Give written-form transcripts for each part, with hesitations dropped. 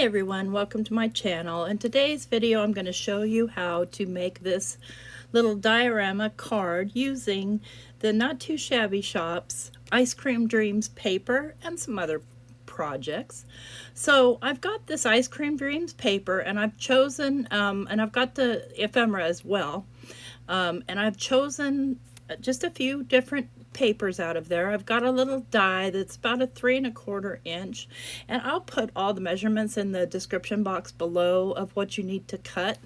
everyone, welcome to my channel. In today's video I'm going to show you how to make this little diorama card using the Not2Shabby Shop's Ice Cream Dreams paper and some other projects. So I've got this Ice Cream Dreams paper and I've chosen, and I've got the ephemera as well, and I've chosen just a few different papers out of there. I've got a little die that's about a 3 1/4 inch, and I'll put all the measurements in the description box below of what you need to cut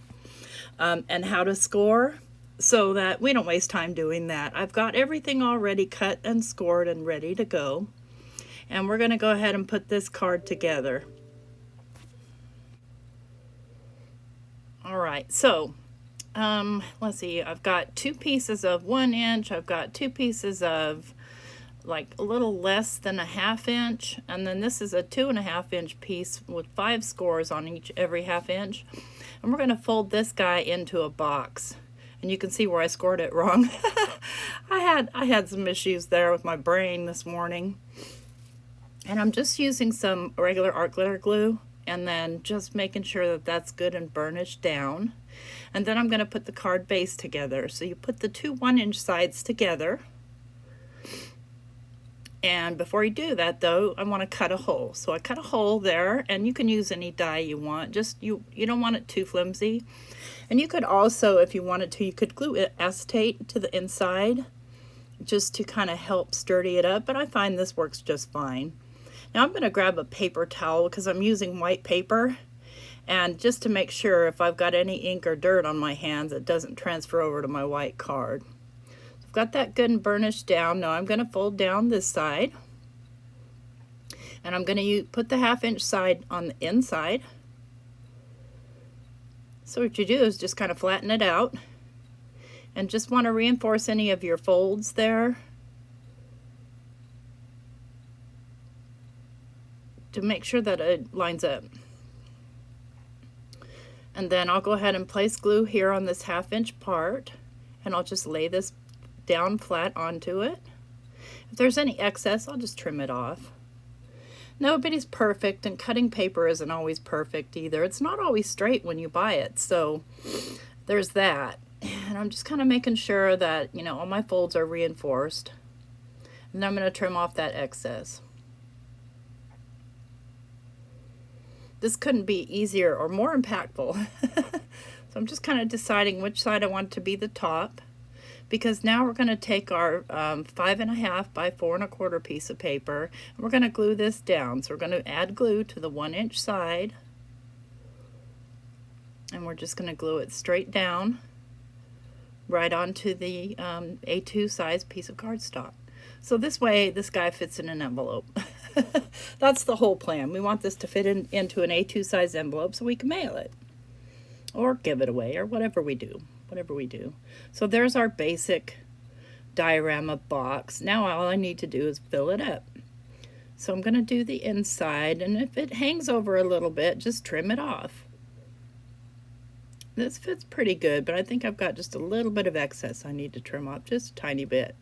and how to score, so that we don't waste time doing that. I've got everything already cut and scored and ready to go, and we're going to go ahead and put this card together. All right, so let's see, I've got 2 pieces of 1 inch, I've got 2 pieces of like a little less than a 1/2 inch, and then this is a 2 1/2 inch piece with 5 scores on every 1/2 inch. And we're going to fold this guy into a box, and you can see where I scored it wrong. I had some issues there with my brain this morning, and I'm just using some regular art glitter glue and then just making sure that that's good and burnished down. And then I'm going to put the card base together. So you put the 2 1 inch sides together. And before you do that though, I want to cut a hole. So I cut a hole there, and you can use any die you want. Just you don't want it too flimsy. And you could also, if you wanted to, you could glue acetate to the inside just to kind of help sturdy it up, but I find this works just fine. Now I'm going to grab a paper towel because I'm using white paper, and just to make sure if I've got any ink or dirt on my hands, it doesn't transfer over to my white card. So I've got that good and burnished down. Now I'm going to fold down this side, and I'm going to put the 1/2 inch side on the inside. So what you do is just kind of flatten it out, and just want to reinforce any of your folds there to make sure that it lines up. And then I'll go ahead and place glue here on this 1/2 inch part, and I'll just lay this down flat onto it. If there's any excess, I'll just trim it off. Nobody's perfect, and cutting paper isn't always perfect either. It's not always straight when you buy it, so there's that. And I'm just kind of making sure that, you know, all my folds are reinforced. And I'm going to trim off that excess. This couldn't be easier or more impactful. So I'm just kind of deciding which side I want to be the top, because now we're going to take our 5 1/2 by 4 1/4 piece of paper, and we're going to glue this down. So we're going to add glue to the 1 inch side, and we're just going to glue it straight down right onto the A2 size piece of cardstock. So this way this guy fits in an envelope. That's the whole plan. We want this to fit into an A2 size envelope so we can mail it or give it away or whatever we do. So there's our basic diorama box. Now all I need to do is fill it up. So I'm going to do the inside, and if it hangs over a little bit, just trim it off. This fits pretty good, but I think I've got just a little bit of excess I need to trim off, just a tiny bit.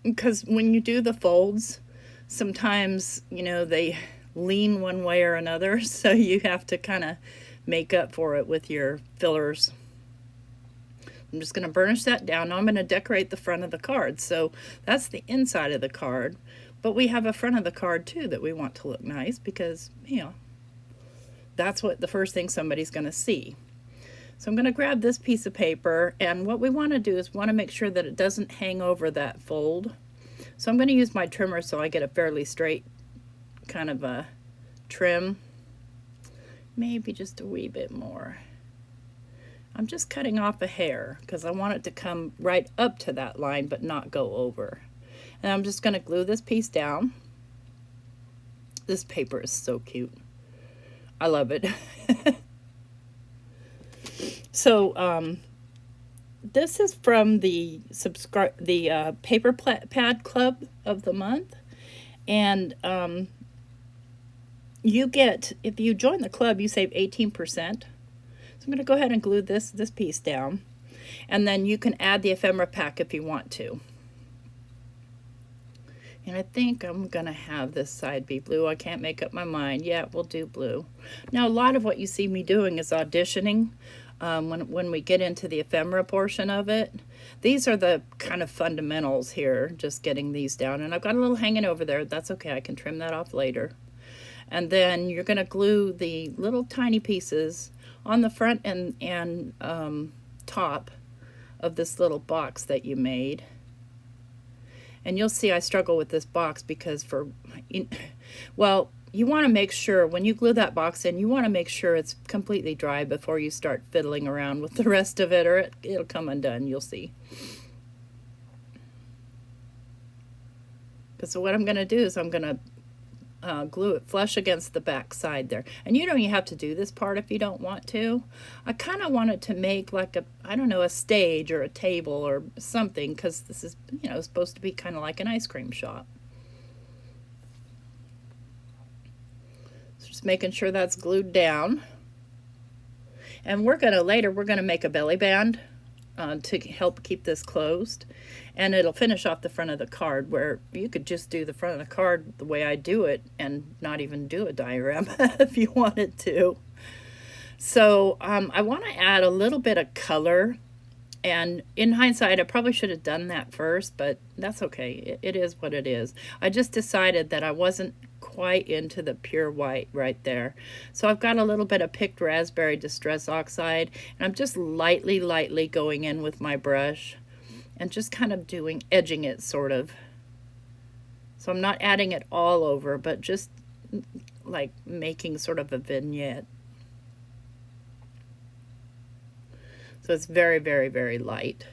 Because when you do the folds, sometimes, you know, they lean one way or another, so you have to kind of make up for it with your fillers. I'm just going to burnish that down. Now I'm going to decorate the front of the card. So that's the inside of the card, but we have a front of the card too that we want to look nice, because, you know, that's what the first thing somebody's going to see. So I'm going to grab this piece of paper, and what we want to do is want to make sure that it doesn't hang over that fold. So I'm going to use my trimmer so I get a fairly straight kind of a trim. Maybe just a wee bit more. I'm just cutting off a hair because I want it to come right up to that line but not go over. And I'm just going to glue this piece down. This paper is so cute. I love it. So this is from the Paper Pad Club of the month, and you get, if you join the club, you save 18%. So I'm going to go ahead and glue this piece down, and then you can add the ephemera pack if you want to. And I think I'm going to have this side be blue. I can't make up my mind. Yeah, we'll do blue. Now, a lot of what you see me doing is auditioning when we get into the ephemera portion of it. These are the kind of fundamentals here, just getting these down. And I've got a little hanging over there. That's okay. I can trim that off later. And then you're going to glue the little tiny pieces on the front and top of this little box that you made. And you'll see I struggle with this box because well, you want to make sure when you glue that box in, you want to make sure it's completely dry before you start fiddling around with the rest of it, or it'll come undone. You'll see. So what I'm going to do is I'm going to glue it flush against the back side there. And you don't even have to do this part if you don't want to. I kind of wanted to make like a, I don't know, a stage or a table or something, because this is, you know, supposed to be kind of like an ice cream shop. So just making sure that's glued down. And we're going to, later, we're going to make a belly band to help keep this closed. And it'll finish off the front of the card, where you could just do the front of the card the way I do it and not even do a diorama if you wanted to. So I want to add a little bit of color. And in hindsight, I probably should have done that first, but that's okay. It is what it is. I just decided that I wasn't quite into the pure white right there. So I've got a little bit of picked raspberry distress oxide, and I'm just lightly going in with my brush and just kind of edging it sort of. So I'm not adding it all over, but just like making sort of a vignette. So it's very, very light.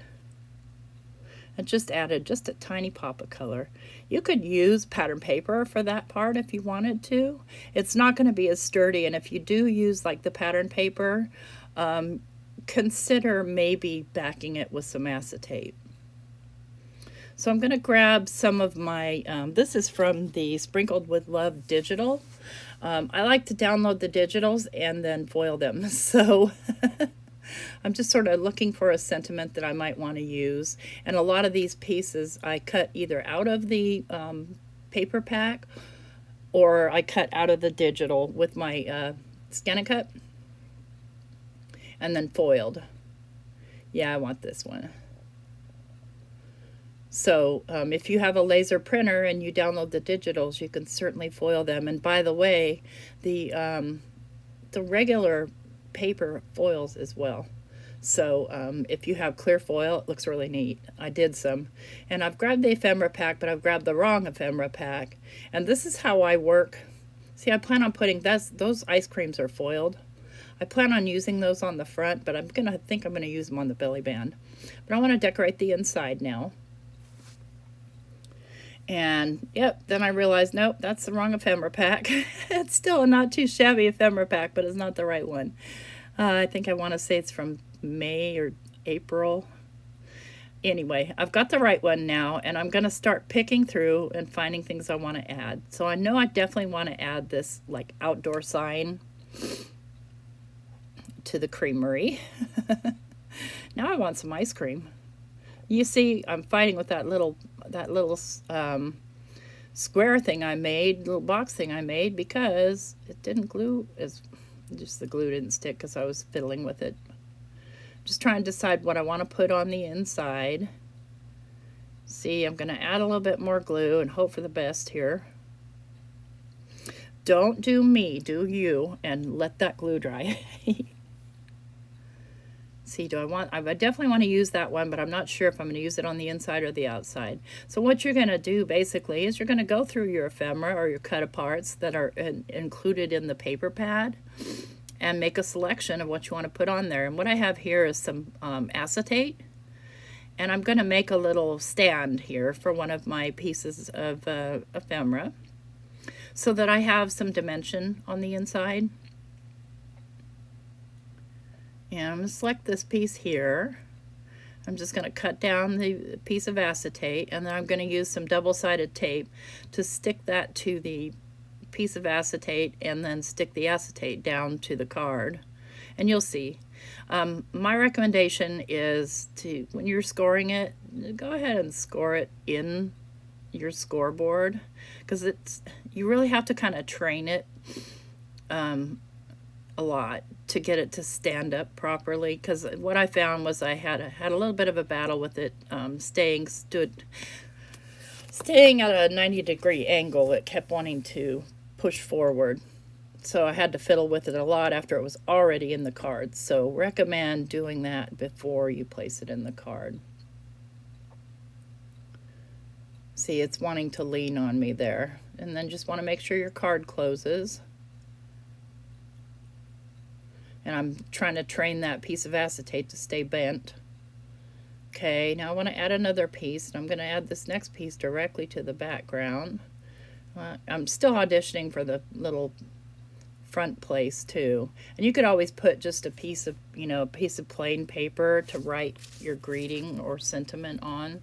And just added just a tiny pop of color. You could use pattern paper for that part if you wanted to. It's not going to be as sturdy, and if you do use like the pattern paper, consider maybe backing it with some acetate. So I'm going to grab some of my, this is from the Sprinkled with Love digital. I like to download the digitals and then foil them. So I'm just sort of looking for a sentiment that I might want to use. And a lot of these pieces I cut either out of the paper pack, or I cut out of the digital with my Scan-A-Cut and then foiled. Yeah, I want this one. So if you have a laser printer and you download the digitals, you can certainly foil them. And by the way, the regular paper foils as well. So if you have clear foil, it looks really neat. I did some. And I've grabbed the ephemera pack, but I've grabbed the wrong ephemera pack. And this is how I work. See, I plan on putting those ice creams are foiled. I plan on using those on the front, but I think I'm gonna use them on the belly band. But I want to decorate the inside now. And yep, then I realized, nope, that's the wrong ephemera pack. It's still a Not2Shabby ephemera pack, but it's not the right one. I think I want to say it's from May or April. Anyway, I've got the right one now, and I'm going to start picking through and finding things I want to add. So I know I definitely want to add this like outdoor sign to the creamery. Now I want some ice cream. You see, I'm fighting with that little square thing I made, little box thing I made, because it didn't glue, just the glue didn't stick because I was fiddling with it. Just trying to decide what I want to put on the inside. See, I'm going to add a little bit more glue and hope for the best here. Don't do me, do you, and let that glue dry. See, I definitely want to use that one, but I'm not sure if I'm going to use it on the inside or the outside. So what you're going to do basically is you're going to go through your ephemera or your cut aparts that are included in the paper pad and make a selection of what you want to put on there. And what I have here is some acetate, and I'm going to make a little stand here for one of my pieces of ephemera so that I have some dimension on the inside. And I'm going to select this piece here. I'm just going to cut down the piece of acetate, and then I'm going to use some double-sided tape to stick that to the piece of acetate and then stick the acetate down to the card. And you'll see. My recommendation is when you're scoring it, go ahead and score it in your scoreboard, because you really have to kind of train it a lot to get it to stand up properly. Because what I found was I had a little bit of a battle with it staying at a 90-degree angle. It kept wanting to push forward. So I had to fiddle with it a lot after it was already in the card. So recommend doing that before you place it in the card. See, it's wanting to lean on me there. And then just want to make sure your card closes. And I'm trying to train that piece of acetate to stay bent. Okay, now I want to add another piece, and I'm going to add this next piece directly to the background. I'm still auditioning for the little front place too, and you could always put just a piece of plain paper to write your greeting or sentiment on.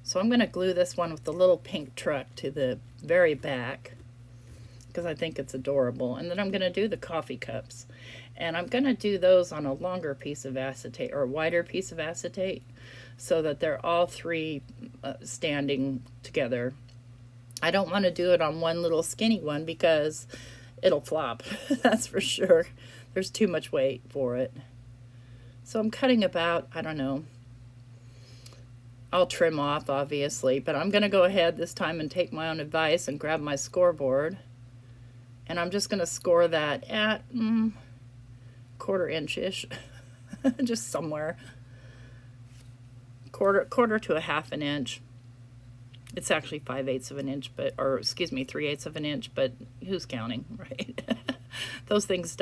So I'm going to glue this one with the little pink truck to the very back because I think it's adorable. And then I'm going to do the coffee cups, and I'm going to do those on a longer piece of acetate or a wider piece of acetate so that they're all three standing together. I don't want to do it on one little skinny one because it'll flop. That's for sure. There's too much weight for it. So I'm cutting about, I don't know, I'll trim off obviously, but I'm going to go ahead this time and take my own advice and grab my scoreboard, and I'm just going to score that at quarter inch-ish, just somewhere, quarter to a half an inch. It's actually 5/8 of an inch, but, or excuse me, 3/8 of an inch, but who's counting, right? Those things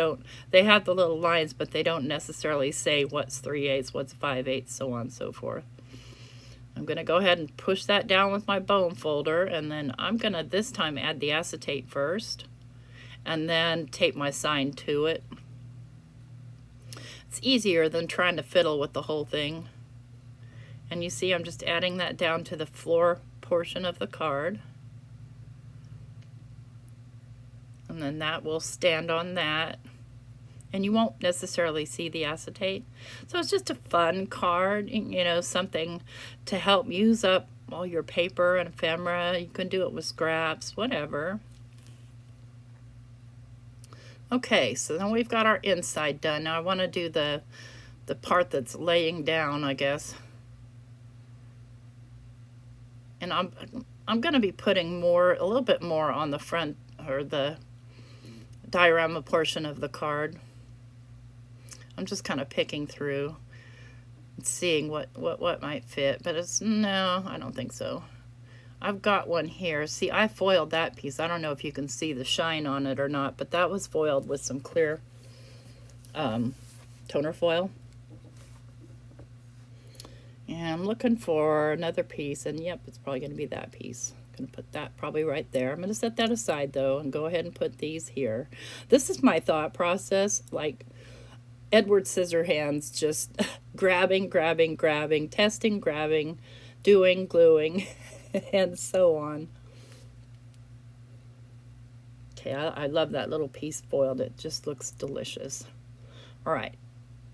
they have the little lines, but they don't necessarily say what's 3/8, what's 5/8, so on and so forth. I'm going to go ahead and push that down with my bone folder, and then I'm going to this time add the acetate first, and then tape my sign to it. It's easier than trying to fiddle with the whole thing. And you see I'm just adding that down to the floor portion of the card. And then that will stand on that. And you won't necessarily see the acetate. So it's just a fun card, something to help use up all your paper and ephemera. You can do it with scraps, whatever. Okay, so then we've got our inside done. Now I want to do the part that's laying down, I guess. And I'm going to be putting a little bit more on the front, or the diorama portion of the card. I'm just kind of picking through and seeing what might fit, but no, I don't think so. I've got one here. See, I foiled that piece. I don't know if you can see the shine on it or not, but that was foiled with some clear toner foil. And I'm looking for another piece, and yep, it's probably going to be that piece. I'm going to put that probably right there. I'm going to set that aside though and go ahead and put these here. This is my thought process, like Edward Scissorhands, just grabbing, testing, grabbing, doing, gluing, and so on. Okay, I love that little piece foiled. It just looks delicious. All right,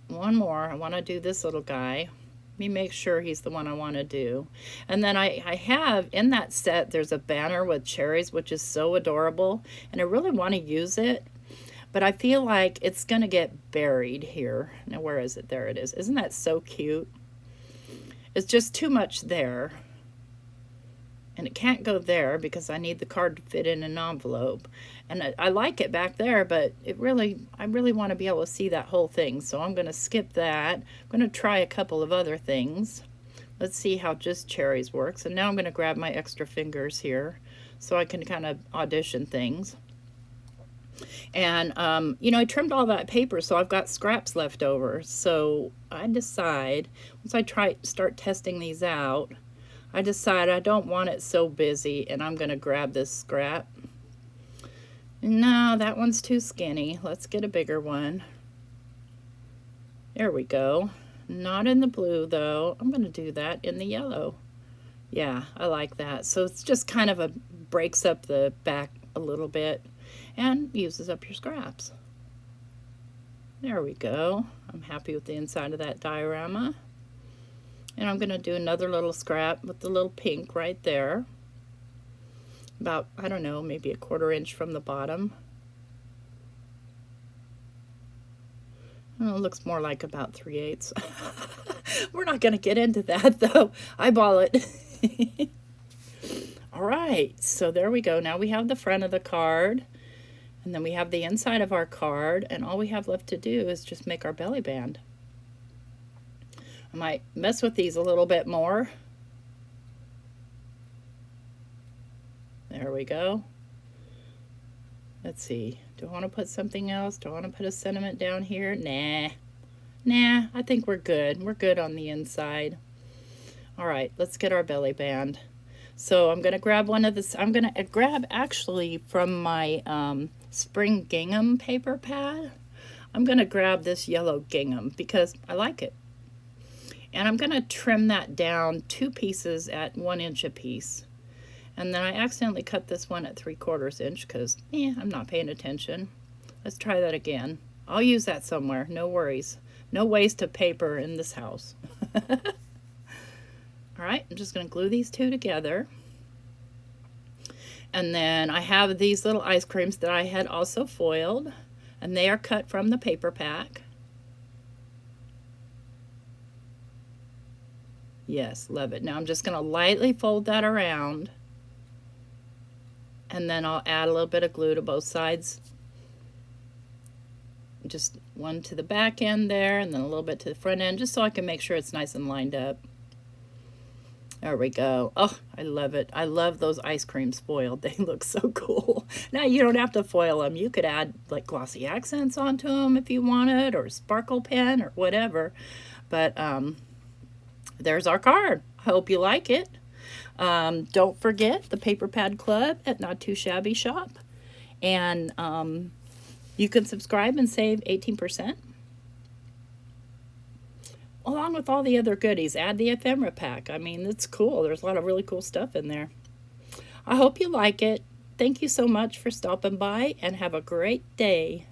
one more. I want to do this little guy. Let me make sure he's the one I want to do. And then I have, in that set, there's a banner with cherries, which is so adorable, and I really want to use it, but I feel like it's going to get buried here. Now, where is it? There it is. Isn't that so cute? It's just too much there. And it can't go there because I need the card to fit in an envelope. And I like it back there, but I really want to be able to see that whole thing. So I'm going to skip that. I'm going to try a couple of other things. Let's see how just cherries works. And now I'm going to grab my extra fingers here so I can kind of audition things. And, I trimmed all that paper, so I've got scraps left over. So I decide, once I start testing these out, I decide I don't want it so busy, and I'm going to grab this scrap. No, that one's too skinny. Let's get a bigger one. There we go. Not in the blue, though. I'm going to do that in the yellow. Yeah, I like that. So it's just kind of breaks up the back a little bit and uses up your scraps. There we go. I'm happy with the inside of that diorama. And I'm going to do another little scrap with the little pink right there. About, I don't know, maybe a 1/4 inch from the bottom. Oh, it looks more like about 3/8. We're not going to get into that though. Eyeball it. All right, so there we go. Now we have the front of the card, and then we have the inside of our card, and all we have left to do is just make our belly band. I might mess with these a little bit more. There we go. Let's see. Do I want to put something else? Do I want to put a sentiment down here? Nah, I think we're good. We're good on the inside. All right, let's get our belly band. So I'm going to grab one of this. I'm going to grab actually from my spring gingham paper pad. I'm going to grab this yellow gingham because I like it. And I'm going to trim that down 2 pieces at 1 inch a piece. And then I accidentally cut this one at 3/4 inch because, I'm not paying attention. Let's try that again. I'll use that somewhere, no worries. No waste of paper in this house. All right, I'm just going to glue these 2 together. And then I have these little ice creams that I had also foiled, and they are cut from the paper pack. Yes, love it. Now I'm just going to lightly fold that around, and then I'll add a little bit of glue to both sides. Just one to the back end there, and then a little bit to the front end, just so I can make sure it's nice and lined up. There we go. Oh, I love it. I love those ice creams foiled. They look so cool. Now you don't have to foil them. You could add like glossy accents onto them if you wanted, or sparkle pen or whatever. But there's our card. I hope you like it. Don't forget the Paper Pad Club at Not2Shabby Shop. And you can subscribe and save 18%. Along with all the other goodies. Add the ephemera pack. I mean, it's cool. There's a lot of really cool stuff in there. I hope you like it. Thank you so much for stopping by, and have a great day.